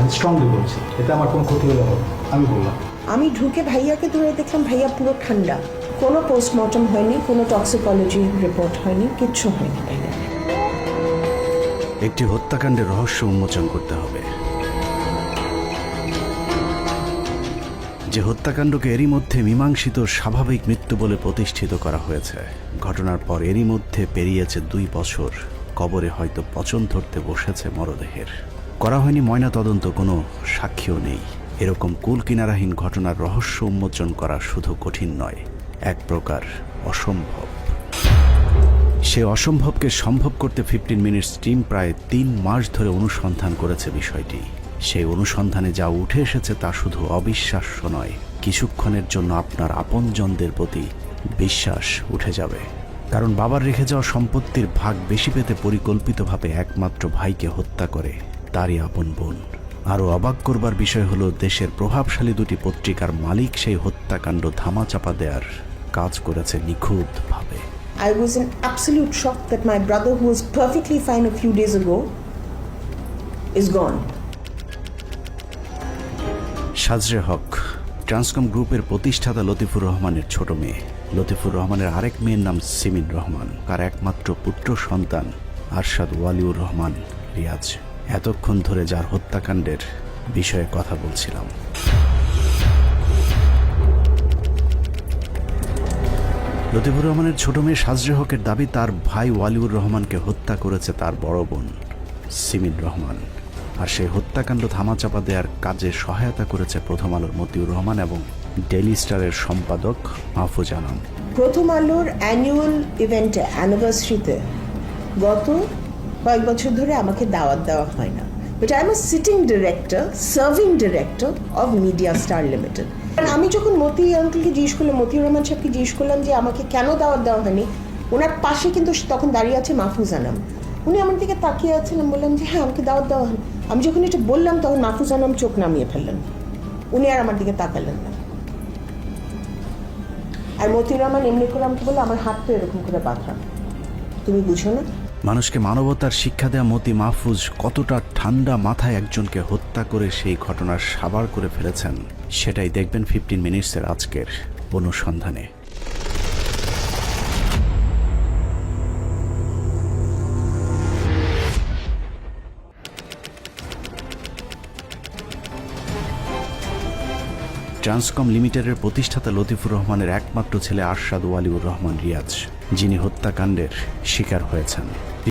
আমি স্ট্রংলি বলছি, এতে আমার কোনো ক্ষতি হলে হবে, আমি বললাম। আমি ঢুকে ভাইয়াকে ধরে দেখলাম ভাইয়া পুরো ঠান্ডা, কোনো পোস্টমর্টম হয়নি, কোনো টক্সিকোলজি রিপোর্ট হয়নি, কিচ্ছু হয়নি ভাইয়া। একটি হত্যাকাণ্ডের রহস্য উন্মোচন করতে হবে, যে হত্যাকাণ্ডকে এরই মধ্যে মীমাংসিত স্বাভাবিক মৃত্যু বলে প্রতিষ্ঠিত করা হয়েছে। ঘটনার পর এরই মধ্যে পেরিয়েছে 2 বছর, কবরে হয়তো পচন ধরতে বসেছে মরদেহের। করা হয়নি ময়না তদন্ত, কোনো সাক্ষীও নেই। এরকম কুল কিনারাহীন ঘটনার রহস্য উন্মোচন করা শুধু কঠিন নয়, এক প্রকার অসম্ভব। সে অসম্ভবকে সম্ভব করতে 15 মিনিটস টিম প্রায় 3 মাস ধরে অনুসন্ধান করেছে বিষয়টি। সেই অনুসন্ধানে যা উঠে এসেছে তা শুধু অবিশ্বাস্য নয়, কিছুক্ষণের জন্য আপনার আপনজনদের প্রতি বিশ্বাস উঠে যাবে। কারণ বাবার রেখে যাওয়া সম্পত্তির ভাগ বেশি পেতে পরিকল্পিতভাবে একমাত্র ভাইকে হত্যা করে তারই আপন বোন। আরও অবাক করবার বিষয় হলো, দেশের প্রভাবশালী 2টি পত্রিকার মালিক সেই হত্যাকাণ্ড ধামাচাপা দেওয়ার কাজ করেছে নিখুঁতভাবে। I was in absolute shock that my brother, who was perfectly fine a few days ago, is gone. সাজরে হক ট্রান্সকম গ্রুপের প্রতিষ্ঠাতা লতিফুর রহমানের ছোট মেয়ে। লতিফুর রহমানের আরেক মেয়ের নাম সিমিন রহমান, তার একমাত্র পুত্র সন্তান আরশাদ ওয়ালিউর রহমান রিয়াজ। এতক্ষণ ধরে যার হত্যাকাণ্ডের বিষয়ে কথা বলছিলাম। লতিফুর রহমানের ছোট মেয়ে সাজরে হকের দাবি, তার ভাই ওয়ালিউর রহমানকে হত্যা করেছে তার বড় বোন সিমিন রহমান। আর সেই হত্যাকাণ্ড ধামাচাপা দেওয়ার কাজে সহায়তা করেছে প্রথম আলোর মতিউর রহমান এবং ডেইলি স্টারের সম্পাদক মাহফুজ আনাম। প্রথম আলোর অ্যানুয়াল ইভেন্টে, অ্যানিভার্সারিতে গত কয়েক বছর ধরে আমাকে দাওয়াত দেওয়া হয় না, but I am a sitting director, serving director of Media Star Limited. আমি যখন মতি আঙ্কেলকে জিজ্ঞেস করলাম, মতিউর রহমান সাহেবকে জিজ্ঞেস করলাম যে আমাকে কেন দাওয়াত দেওয়া হয়নি, ওনার পাশে কিন্তু তখন দাঁড়িয়ে আছে মাহফুজ আনাম। উনি আমার দিকে তাকিয়ে আছেন, আমি বললাম যে হ্যাঁ আমাকে দাওয়াত দেওয়া হয়নি। আমি যখন এটা বললাম তখন মাহফুজ আনাম চোখ নামিয়ে ফেললেন, উনি আর আমার দিকে তাকালেন না। আর মতিউর রহমান এমনি করে আমাকে বললো, আমার হাত তো এরকম করে বাঁধা, তুমি বুঝো না? মানুষকে মানবতার শিক্ষা দেয়া মতি মাহফুজ কতটা ঠান্ডা মাথায় একজনকে হত্যা করে সেই ঘটনার সাবার করে ফেলেছেন, সেটাই দেখবেন 15 মিনিটসের আজকের অনুসন্ধানে। ট্রান্সকম লিমিটেডের প্রতিষ্ঠাতা লতিফুর রহমানের একমাত্র ছেলে আরশাদ ওয়ালিউর রহমান রিয়াজ, যিনি হত্যাকাণ্ডের শিকার হয়েছেন।